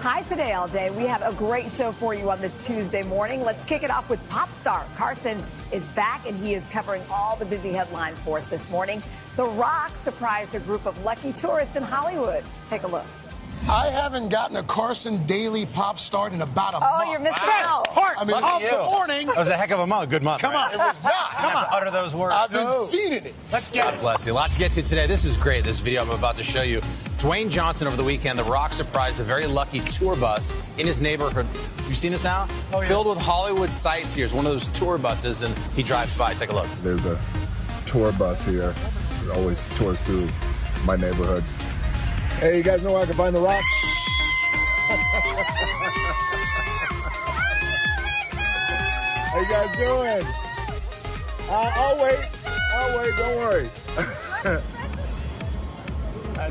Hi today, all day. We have a great show for you on this Tuesday morning. Let's kick it off with pop star Carson is back, and he is covering all the busy headlines for us this morning. The Rock surprised a group of lucky tourists in Hollywood. Take a look. I haven't gotten a Carson Daily pop start in about a month. Oh, you're missing out. I mean, good morning. That was a heck of a month. Good month. Come on, it was not. Come on, utter those words. I've been feeding it. Let's get it. God bless you. Lots to get to today. This is great. This video I'm about to show you. Dwayne Johnson over the weekend, The Rock surprised a very lucky tour bus in his neighborhood. Have you seen this now? Oh, yeah. Filled with Hollywood sightseers. One of those tour buses, and he drives by. Take a look. There's a tour bus here. It always tours through my neighborhood. Hey, you guys know where I can find The Rock? How you guys doing? I'll wait, don't worry.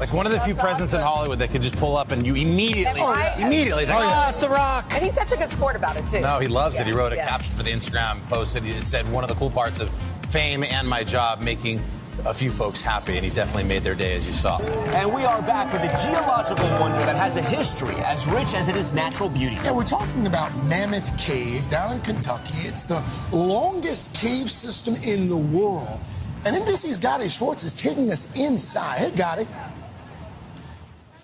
Like one of the few presidents in Hollywood that could just pull up and you immediately, it's like, oh, it's The Rock. And he's such a good sport about it, too. No, he loves it. He wrote a caption for the Instagram post that it said, one of the cool parts of fame and my job, making a few folks happy, and he definitely made their day, as you saw. And we are back with a geological wonder that has a history as rich as it is natural beauty. Yeah, we're talking about Mammoth Cave down in Kentucky. It's the longest cave system in the world. And NBC's Gadi Schwartz is taking us inside. Hey, Gadi.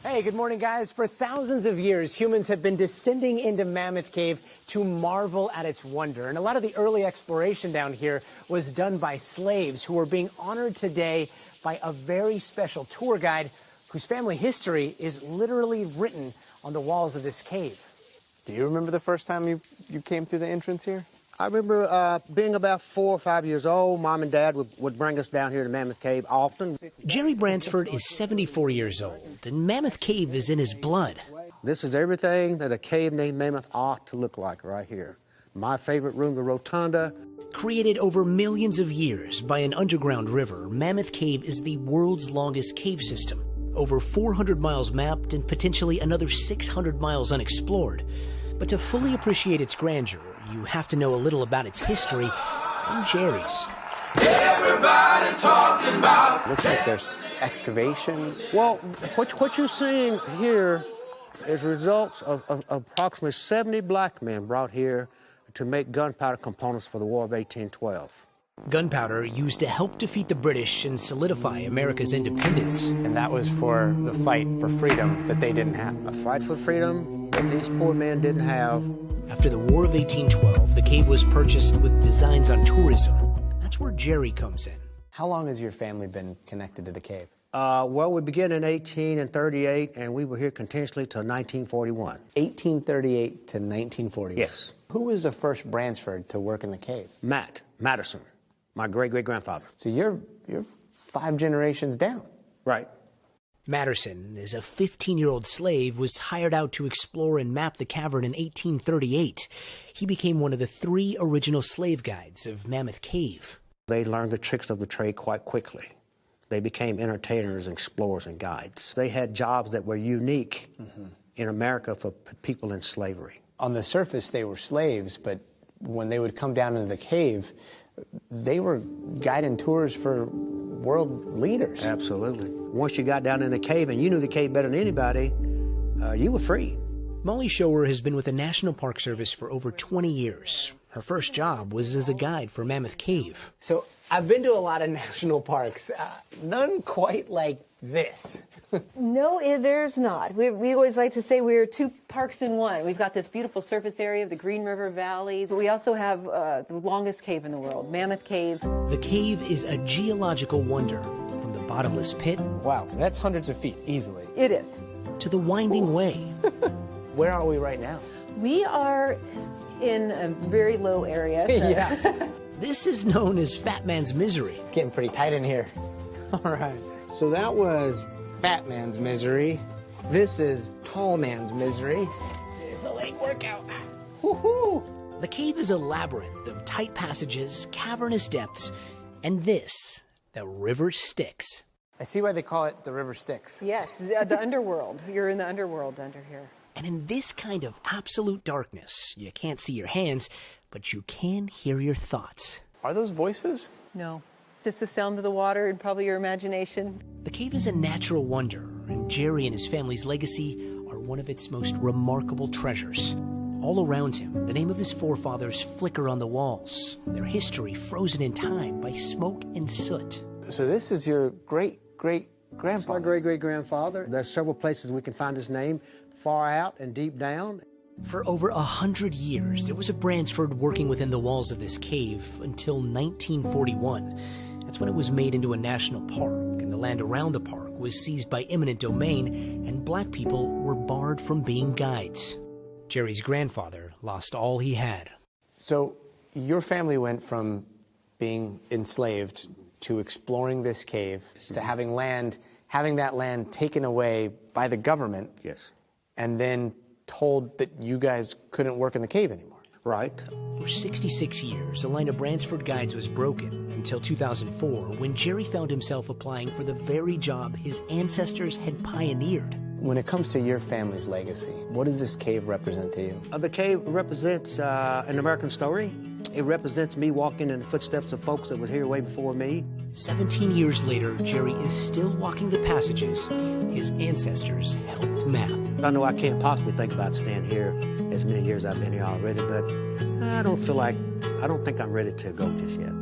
Hey, good morning, guys. For thousands of years, humans have been descending into Mammoth Cave to marvel at its wonder. And a lot of the early exploration down here was done by slaves who are being honored today by a very special tour guide whose family history is literally written on the walls of this cave. Do you remember the first time you came through the entrance here? I remember being about 4 or 5 years old. Mom and Dad would bring us down here to Mammoth Cave often. Jerry Bransford is 74 years old, and Mammoth Cave is in his blood. This is everything that a cave named Mammoth ought to look like right here. My favorite room, the rotunda. Created over millions of years by an underground river, Mammoth Cave is the world's longest cave system. Over 400 miles mapped and potentially another 600 miles unexplored. But to fully appreciate its grandeur, you have to know a little about its history and Jerry's. Everybody talking about. Looks like there's excavation. Well, what you're seeing here is results of approximately 70 black men brought here to make gunpowder components for the War of 1812. Gunpowder used to help defeat the British and solidify America's independence. And that was for the fight for freedom that they didn't have. A fight for freedom that these poor men didn't have. After the War of 1812, the cave was purchased with designs on tourism. That's where Jerry comes in. How long has your family been connected to the cave? Well, we began in 1838, and we were here continuously till 1941. 1838 to 1941? Yes. Who was the first Bransford to work in the cave? Madison, my great-great-grandfather. So you're 5 generations down. Right. Matterson, as a 15-year-old slave, was hired out to explore and map the cavern in 1838. He became one of the 3 original slave guides of Mammoth Cave. They learned the tricks of the trade quite quickly. They became entertainers, explorers, and guides. They had jobs that were unique in America for people in slavery. On the surface, they were slaves, but when they would come down into the cave, they were guiding tours for world leaders. Absolutely. Once you got down in the cave and you knew the cave better than anybody, you were free. Molly Shower has been with the National Park Service for over 20 years. Her first job was as a guide for Mammoth Cave. So I've been to a lot of national parks, none quite like this. No, there's not. We always like to say we're 2 parks in one. We've got this beautiful surface area of the Green River Valley, but we also have the longest cave in the world, Mammoth Cave. The cave is a geological wonder, from the bottomless pit. Wow, that's hundreds of feet, easily. It is. To the winding way. Where are we right now? We are in a very low area. So. Yeah. This is known as Fat Man's Misery. It's getting pretty tight in here. All right. So that was Fat Man's Misery. This is Tall Man's Misery. It's a leg workout. Woohoo! The cave is a labyrinth of tight passages, cavernous depths, and this, the river Styx. I see why they call it the River Styx. Yes, the underworld. You're in the underworld under here. And in this kind of absolute darkness, you can't see your hands, but you can hear your thoughts. Are those voices? No. Just the sound of the water and probably your imagination. The cave is a natural wonder, and Jerry and his family's legacy are one of its most remarkable treasures. All around him, the name of his forefathers flicker on the walls, their history frozen in time by smoke and soot. So this is your great-great-grandfather? It's my great-great-grandfather. There's several places we can find his name, far out and deep down. For over 100 years, there was a Bransford working within the walls of this cave until 1941. That's when it was made into a national park, and the land around the park was seized by eminent domain, and black people were barred from being guides. Jerry's grandfather lost all he had. So your family went from being enslaved to exploring this cave to having that land taken away by the government. Yes. And then told that you guys couldn't work in the cave anymore. Right. For 66 years, the line of Bransford guides was broken until 2004, when Jerry found himself applying for the very job his ancestors had pioneered. When it comes to your family's legacy, what does this cave represent to you? The cave represents an American story. It represents me walking in the footsteps of folks that were here way before me. 17 years later, Jerry is still walking the passages his ancestors helped map. I know I can't possibly think about staying here as many years I've been here already, but I don't think I'm ready to go just yet.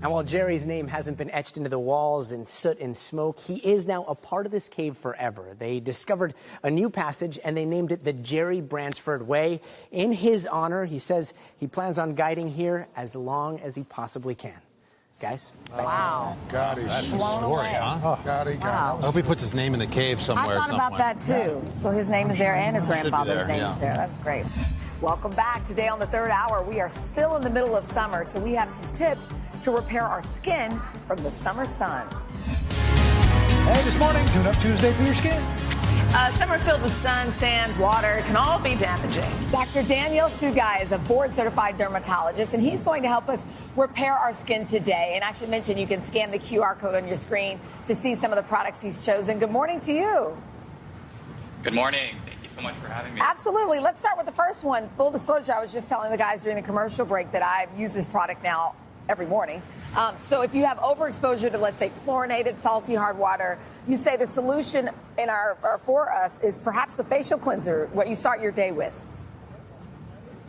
And while Jerry's name hasn't been etched into the walls in soot and smoke, he is now a part of this cave forever. They discovered a new passage, and they named it the Jerry Bransford Way. In his honor, he says he plans on guiding here as long as he possibly can. Guys? Wow. Gadi. That's a story, huh? Gadi. Wow. I hope he puts his name in the cave somewhere. I thought about that too. So his name is there and his grandfather's name is there. That's great. Welcome back. Today on the third hour, we are still in the middle of summer, so we have some tips to repair our skin from the summer sun. Hey, this morning, Tune Up Tuesday for your skin. Summer filled with sun, sand, water can all be damaging. Dr. Daniel Sugai is a board-certified dermatologist, and he's going to help us repair our skin today. And I should mention, you can scan the QR code on your screen to see some of the products he's chosen. Good morning to you. Good morning. Thank you so much for having me. Absolutely. Let's start with the first one. Full disclosure, I was just telling the guys during the commercial break that I use this product now every morning. So if you have overexposure to, let's say, chlorinated, salty, hard water, you say the solution for us is perhaps the facial cleanser, what you start your day with.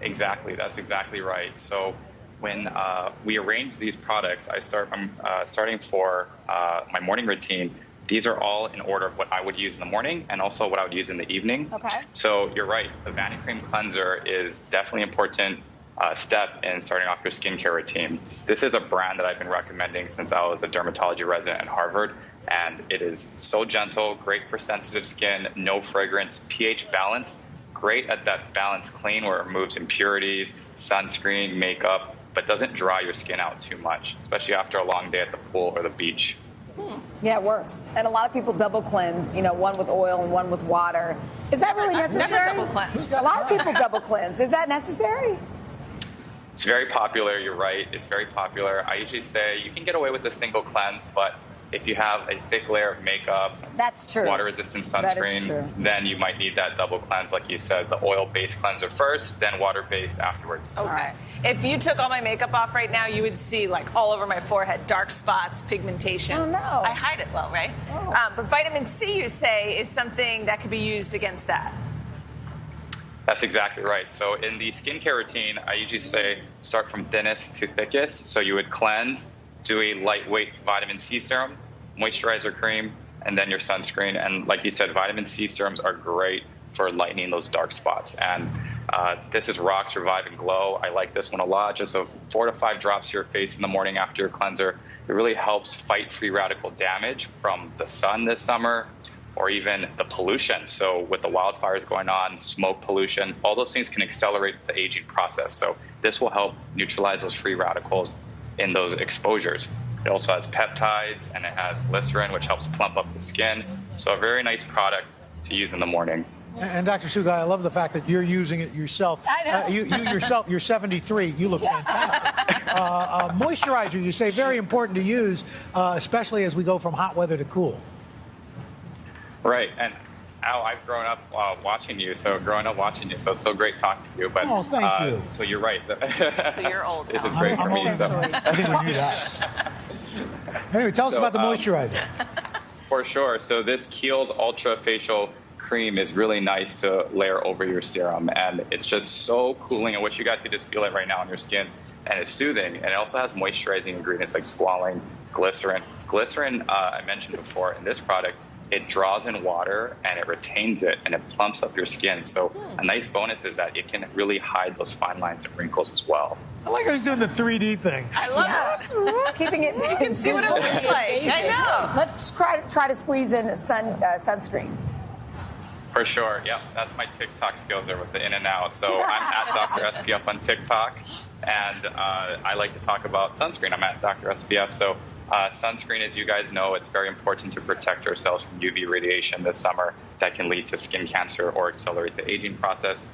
Exactly. That's exactly right. So when we arrange these products, I'm starting for my morning routine. These are all in order of what I would use in the morning and also what I would use in the evening. Okay. So you're right. The Vanity Cream Cleanser is definitely an important step in starting off your skincare routine. This is a brand that I've been recommending since I was a dermatology resident at Harvard, and it is so gentle, great for sensitive skin, no fragrance, pH balance, great at that balance clean where it removes impurities, sunscreen, makeup, but doesn't dry your skin out too much, especially after a long day at the pool or the beach. Yeah, it works. And a lot of people double cleanse, one with oil and one with water. Is that really necessary? I've never double cleansed. A lot of people double cleanse. Is that necessary? It's very popular. You're right. It's very popular. I usually say you can get away with a single cleanse, but if you have a thick layer of makeup, that's true, water-resistant sunscreen, then you might need that double cleanse, like you said, the oil-based cleanser first, then water-based afterwards. Okay. If you took all my makeup off right now, you would see, like, all over my forehead, dark spots, pigmentation. Oh, no. I hide it well, right? Oh. But vitamin C, you say, is something that could be used against that. That's exactly right. So in the skincare routine, I usually say start from thinnest to thickest. So you would cleanse, do a lightweight vitamin C serum, moisturizer cream, and then your sunscreen. And like you said, vitamin C serums are great for lightening those dark spots. And this is Rock's Revive and Glow. I like this one a lot. Just 4 to 5 drops to your face in the morning after your cleanser. It really helps fight free radical damage from the sun this summer, or even the pollution. So with the wildfires going on, smoke pollution, all those things can accelerate the aging process. So this will help neutralize those free radicals in those exposures. It also has peptides, and it has glycerin, which helps plump up the skin. So a very nice product to use in the morning. And Dr. Sugai, I love the fact that you're using it yourself. I know. You yourself, you're 73. You look fantastic. Moisturizer, you say, very important to use, especially as we go from hot weather to cool. Right, and Al, I've grown up watching you, so it's so great talking to you. But oh, thank you. So you're right. So you're old. This is great for me. I think we knew that. Anyway, tell us about the moisturizer. For sure. So this Kiehl's Ultra Facial cream is really nice to layer over your serum, and it's just so cooling. I wish you guys could just feel it right now on your skin, and it's soothing. And it also has moisturizing ingredients like squalane, glycerin. Glycerin, I mentioned before, in this product, it draws in water and it retains it and it plumps up your skin. So a nice bonus is that it can really hide those fine lines and wrinkles as well. I like how he's doing the 3D thing. I love it. Keeping it. You can see what it looks like. I know. Let's try to squeeze in sunscreen. For sure. Yep. That's my TikTok skills there with the in and out. So I'm at Dr. SPF on TikTok, and I like to talk about sunscreen. I'm at Dr. SPF. So sunscreen, as you guys know, it's very important to protect ourselves from UV radiation this summer that can lead to skin cancer or accelerate the aging process.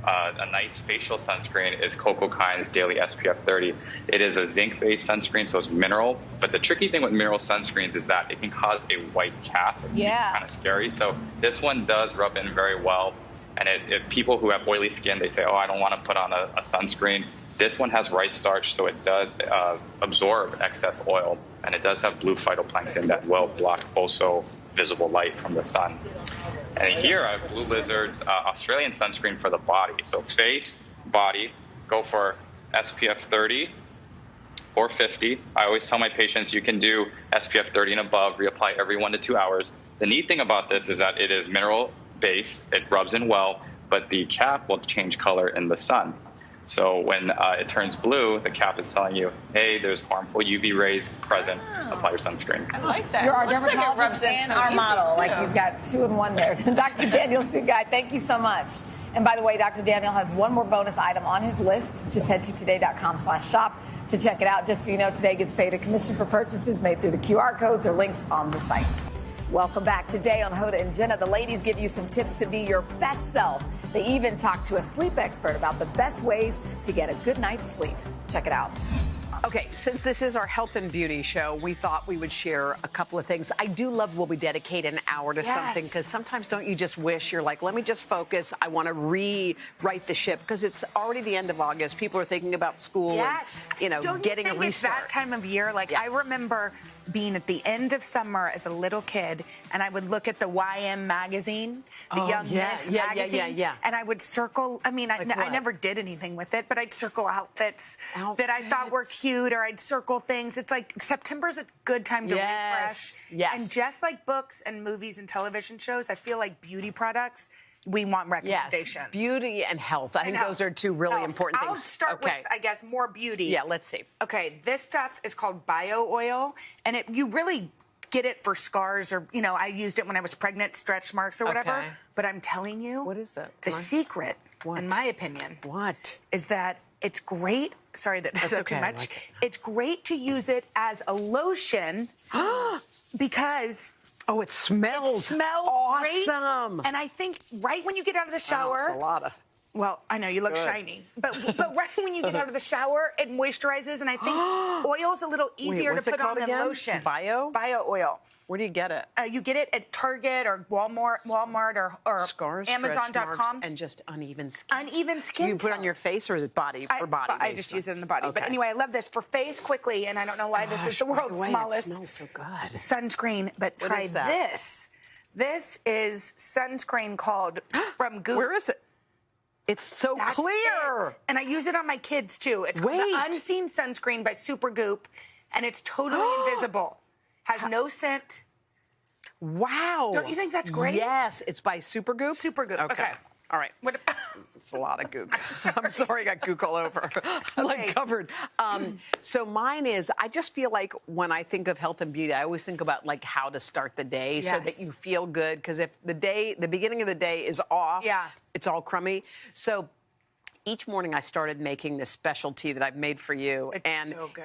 A nice facial sunscreen is Coco Kind's Daily SPF 30. It is a zinc-based sunscreen, so it's mineral. But the tricky thing with mineral sunscreens is that it can cause a white cast. Yeah. Kind of scary. So this one does rub in very well. And if people who have oily skin, they say, oh, I don't want to put on a sunscreen. This one has rice starch, so it does absorb excess oil. And it does have blue phytoplankton that will block also visible light from the sun. And here I have Blue Lizard's Australian sunscreen for the body. So face, body, go for SPF 30 or 50. I always tell my patients you can do SPF 30 and above, reapply every 1 to 2 hours. The neat thing about this is that it is mineral based, it rubs in well, but the cap will change color in the sun. So when it turns blue, the cap is telling you, hey, there's harmful UV rays present. Apply your sunscreen. I like that. You're our Looks like it dermatologist rubs in and so our easy, model. too. Like he's got 2 in 1 there. Dr. Daniel Sugai, thank you so much. And by the way, Dr. Daniel has one more bonus item on his list. Just head to today.com/shop to check it out. Just so you know, Today gets paid a commission for purchases made through the QR codes or links on the site. Welcome back. Today on Hoda and Jenna, the ladies give you some tips to be your best self. They even talk to a sleep expert about the best ways to get a good night's sleep. Check it out. Okay, since this is our health and beauty show, we thought we would share a couple of things. I do love when we dedicate an hour to something, because sometimes don't you just wish you're like, let me just focus. I want to rewrite the ship, because it's already the end of August. People are thinking about school and, getting a restart. It's that time of year. Like, I remember being at the end of summer as a little kid, and I would look at the YM magazine, the Young Miss magazine, and I would circle. I mean, I never did anything with it, but I'd circle outfits that I thought were cute, or I'd circle things. It's like September's a good time to refresh. And just like books and movies and television shows, I feel like beauty products, we want recommendation. Yes, beauty and health. I think those are two really important things. I'll start with, I guess, more beauty. Yeah, let's see. Okay, this stuff is called bio oil, and you really get it for scars, or, I used it when I was pregnant, stretch marks or whatever. Okay. But I'm telling you, what is it? The secret, in my opinion, is that it's great. Sorry that this is too much. Like it's great to use it as a lotion because. Oh, it smells. It smells awesome. Great. And I think right when you get out of the shower. It's a lot of. Well, I know you look shiny, but right when you get out of the shower, it moisturises, and I think oil's a little easier to put on than lotion. Bio oil. Where do you get it? You get it at Target or Walmart or Scars, Amazon.com. And just uneven skin. Uneven skin. Do you put it on your face, or is it body? For body. I just use it in the body. Okay. But anyway, I love this for face quickly, and I don't know why this is the world's smallest. It smells so good. Sunscreen, but try this. This is sunscreen called from Goop. Where is it? It's so clear. It. And I use it on my kids, too. It's called the Unseen Sunscreen by Supergoop, and it's totally invisible. Has no scent. Wow. Don't you think that's great? Yes. It's by Supergoop? Supergoop. Okay. All right. It's a lot of gook. I'm sorry I got gook all over. I'm like covered. So mine is, I just feel like when I think of health and beauty, I always think about like how to start the day so that you feel good. Because if the beginning of the day is off, it's all crummy. So each morning I started making this special tea that I've made for you.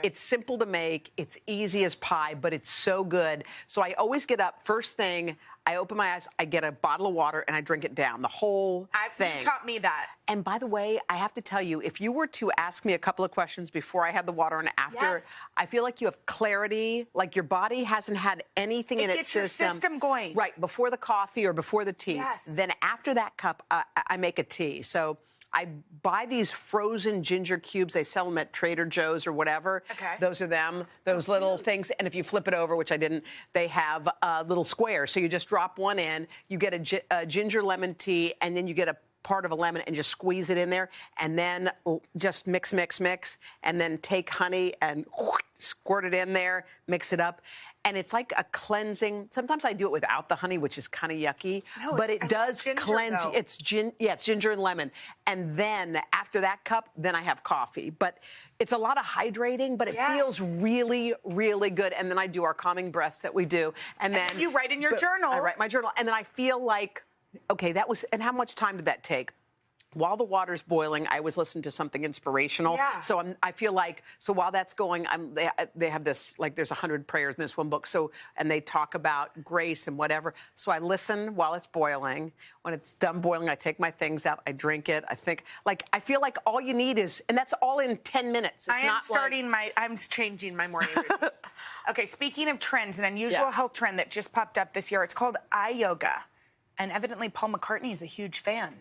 It's simple to make. It's easy as pie, but it's so good. So I always get up first thing. I open my eyes, I get a bottle of water, and I drink it down, the whole thing. You taught me that. And by the way, I have to tell you, if you were to ask me a couple of questions before I had the water and after, I feel like you have clarity, like your body hasn't had anything in its system. It gets your system going. Right, before the coffee or before the tea. Then after that cup, I make a tea. So I buy these frozen ginger cubes. They sell them at Trader Joe's or whatever. Okay. Those are them, those little things. And if you flip it over, which I didn't, they have little squares. So you just drop one in, you get a ginger lemon tea, and then you get a part of a lemon and just squeeze it in there, and then just mix, and then take honey and squirt it in there, mix it up. And it's like a cleansing. Sometimes I do it without the honey, which is kind of yucky, but it does cleanse. It's ginger and lemon. And then after that cup, then I have coffee. But it's a lot of hydrating, but it feels really, really good. And then I do our calming breaths that we do. And then you write in your journal. I write my journal. And then I feel like, okay, that was, and how much time did that take? While the water's boiling, I always listen to something inspirational. Yeah. So I feel like, so while that's going, they have this, like there's 100 prayers in this one book. So, and they talk about grace and whatever. So I listen while it's boiling. When it's done boiling, I take my things out, I drink it. I think, like, I feel like all you need is, and that's all in 10 minutes. It's I'm changing my morning routine. Okay, speaking of trends, an unusual health trend that just popped up this year, it's called eye yoga. And evidently Paul McCartney is a huge fan.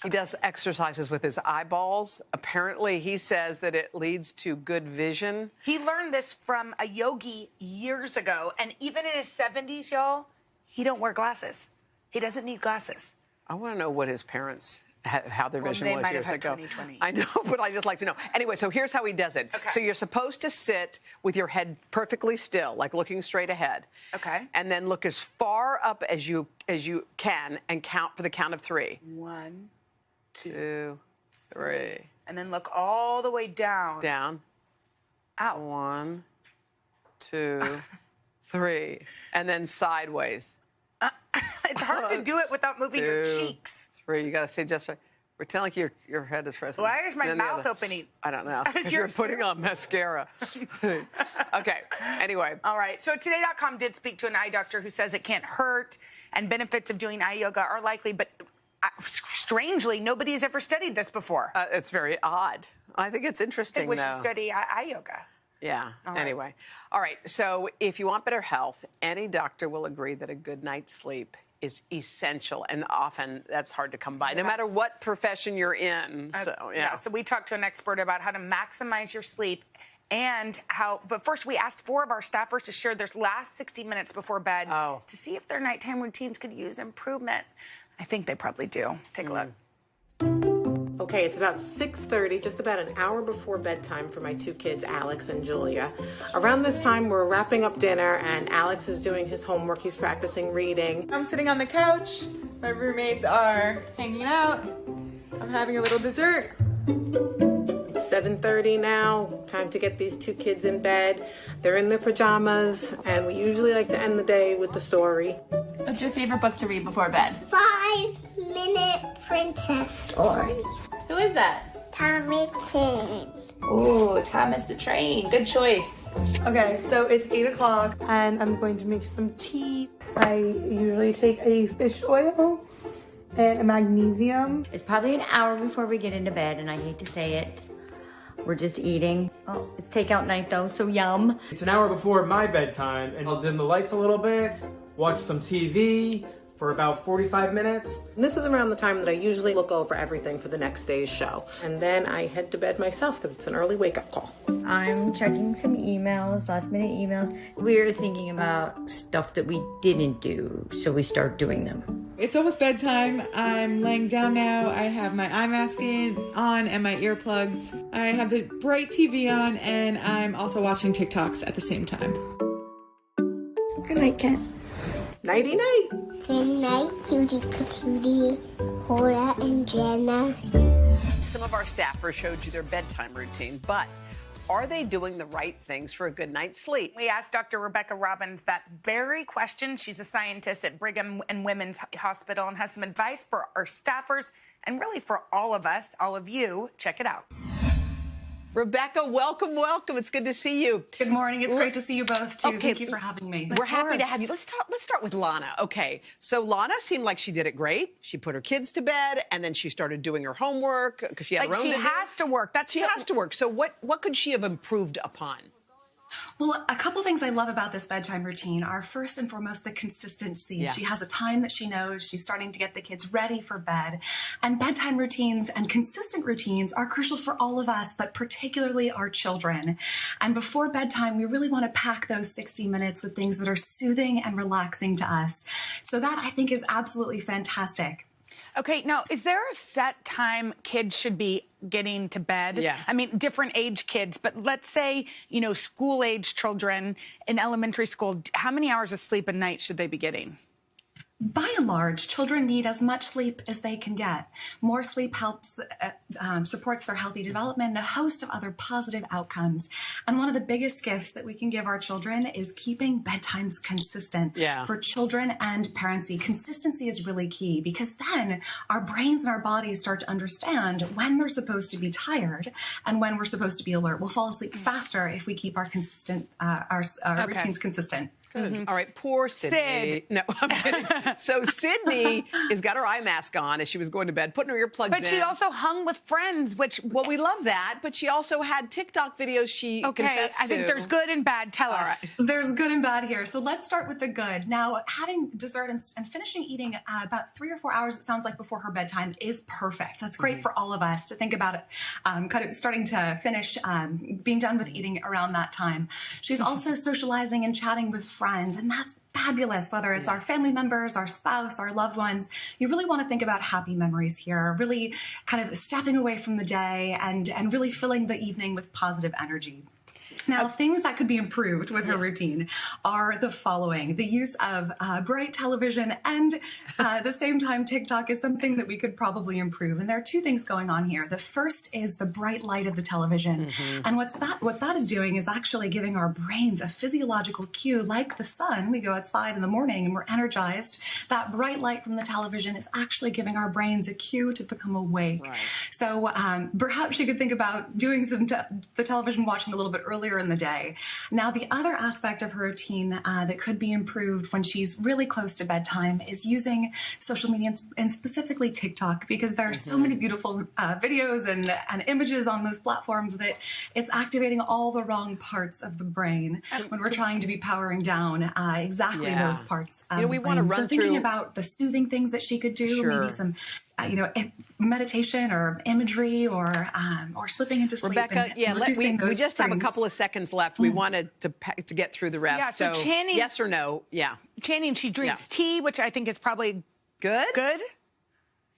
He does exercises with his eyeballs. Apparently, he says that it leads to good vision. He learned this from a yogi years ago, and even in his 70s, y'all, he don't wear glasses. He doesn't need glasses. I want to know what his parents, how their vision was years ago. 20/20. I know, but I just like to know. Anyway, so here's how he does it. Okay. So you're supposed to sit with your head perfectly still, like looking straight ahead. Okay. And then look as far up as you can and count for the count of 3. 1, 2, 3. And then look all the way down. Down. Out. 1, 2, 3. And then sideways. It's hard to do it without moving your 2, cheeks. 3. You got to say just right. Pretend like your head is resting. Why is my Then the mouth other- opening? I don't know. Is You're yours putting on mascara. Okay. Anyway. All right. So Today.com did speak to an eye doctor who says it can't hurt and benefits of doing eye yoga are likely, but strangely, nobody has ever studied this before. It's very odd. I think it's interesting, We though. should study eye yoga. Yeah. All right. Anyway. All right. So if you want better health, any doctor will agree that a good night's sleep is essential, and often that's hard to come by, no matter what profession you're in. So, yeah. So we talked to an expert about how to maximize your sleep and how, but first we asked 4 of our staffers to share their last 60 minutes before bed to see if their nighttime routines could use improvement. I think they probably do. Take a look. Okay, it's about 6:30, just about an hour before bedtime for my 2 kids, Alex and Julia. Around this time, we're wrapping up dinner, and Alex is doing his homework. He's practicing reading. I'm sitting on the couch. My roommates are hanging out. I'm having a little dessert. It's 7:30 now. Time to get these 2 kids in bed. They're in their pajamas, and we usually like to end the day with the story. What's your favorite book to read before bed? 5-Minute Princess Story. Who is that? Tommy Tin. Ooh, Thomas the Train. Good choice. Okay, so it's 8 o'clock and I'm going to make some tea. I usually take a fish oil and a magnesium. It's probably an hour before we get into bed, and I hate to say it. We're just eating. Oh, it's takeout night though, so yum. It's an hour before my bedtime, and I'll dim the lights a little bit, watch some TV for about 45 minutes. This is around the time that I usually look over everything for the next day's show. And then I head to bed myself because it's an early wake-up call. I'm checking some emails, last minute emails. We're thinking about stuff that we didn't do, so we start doing them. It's almost bedtime. I'm laying down now. I have my eye mask on and my earplugs. I have the bright TV on, and I'm also watching TikToks at the same time. Good night, Kat. Nighty-night. Good night, Cutie Patootie, Hola, and Jenna. Some of our staffers showed you their bedtime routine, but are they doing the right things for a good night's sleep? We asked Dr. Rebecca Robbins that very question. She's a scientist at Brigham and Women's Hospital and has some advice for our staffers and really for all of us, all of you. Check it out. Rebecca, welcome, welcome. It's good to see you. Good morning. It's great to see you both, too. Thank you for having me. We're happy to have you. Let's start with Lana. Okay, so Lana seemed like she did it great. She put her kids to bed, and then she started doing her homework because she had her own She has to work. She has to work. So what could she have improved upon? Well, a couple things I love about this bedtime routine are first and foremost the consistency. Yeah. She has a time that she knows. She's starting to get the kids ready for bed. And bedtime routines and consistent routines are crucial for all of us, but particularly our children. And before bedtime, we really want to pack those 60 minutes with things that are soothing and relaxing to us. So that, I think, is absolutely fantastic. Okay, now, is there a set time kids should be getting to bed? Yeah. I mean, different age kids, but let's say, school-age children in elementary school, how many hours of sleep a night should they be getting? By and large, children need as much sleep as they can get. More sleep helps supports their healthy development and a host of other positive outcomes. And one of the biggest gifts that we can give our children is keeping bedtimes consistent. Yeah. For children and parents. Consistency is really key because then our brains and our bodies start to understand when they're supposed to be tired and when we're supposed to be alert. We'll fall asleep faster if we keep our routines consistent. Good. All right, poor Sydney. No, I'm kidding. So Sydney has got her eye mask on as she was going to bed, putting her earplugs in. But she also hung with friends, which... Well, we love that, but she also had TikTok videos she confessed to. I think there's good and bad. Tell us. Right. There's good and bad here. So let's start with the good. Now, having dessert and finishing eating about 3 or 4 hours, it sounds like, before her bedtime is perfect. That's great for all of us to think about it, kind of starting to finish, being done with eating around that time. She's also socializing and chatting with friends, and that's fabulous, whether it's our family members, our spouse, our loved ones. You really want to think about happy memories here, really kind of stepping away from the day and really filling the evening with positive energy. Now, things that could be improved with her routine are the following. The use of bright television and at the same time TikTok is something that we could probably improve. And there are two things going on here. The first is the bright light of the television. And what that is doing is actually giving our brains a physiological cue like the sun. We go outside in the morning and we're energized. That bright light from the television is actually giving our brains a cue to become awake. Right. So perhaps you could think about doing the television watching a little bit earlier in the day. Now, the other aspect of her routine that could be improved when she's really close to bedtime is using social media and specifically TikTok, because there are so many beautiful videos and images on those platforms that it's activating all the wrong parts of the brain when we're trying to be powering down exactly those parts. We want to run through thinking about the soothing things that she could do, maybe some meditation or imagery or slipping into sleep. Rebecca, we just have a couple of seconds left. We wanted to get through the rest. Yeah, so Channing, yes or no? Yeah. Channing, she drinks tea, which I think is probably good.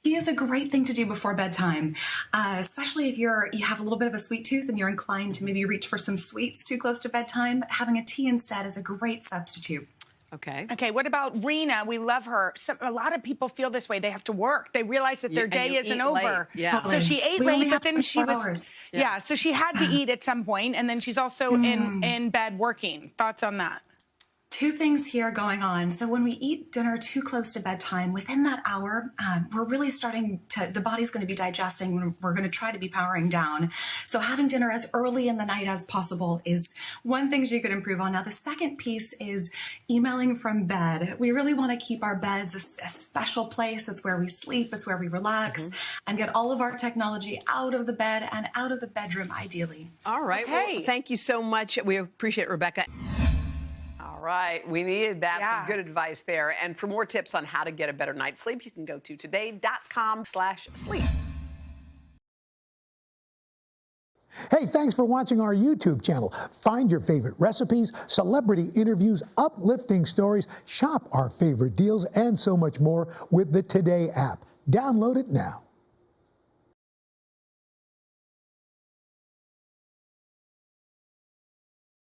Tea is a great thing to do before bedtime, especially if you have a little bit of a sweet tooth and you're inclined to maybe reach for some sweets too close to bedtime. Having a tea instead is a great substitute. Okay, what about Rena? We love her. A lot of people feel this way. They have to work. They realize that their day isn't over. Yeah. So she ate late, but then she was... Yeah, so she had to eat at some point, and then she's also in bed working. Thoughts on that? Two things here going on. So when we eat dinner too close to bedtime, within that hour, we're really the body's going to be digesting. We're going to try to be powering down. So having dinner as early in the night as possible is one thing you could improve on. Now, the second piece is emailing from bed. We really want to keep our beds a special place. It's where we sleep. It's where we relax and get all of our technology out of the bed and out of the bedroom, ideally. All right. Well, thank you so much. We appreciate it, Rebecca. All right, we needed that. Some good advice there. And for more tips on how to get a better night's sleep, you can go to today.com/sleep. Hey, thanks for watching our YouTube channel. Find your favorite recipes, celebrity interviews, uplifting stories, shop our favorite deals, and so much more with the Today app. Download it now.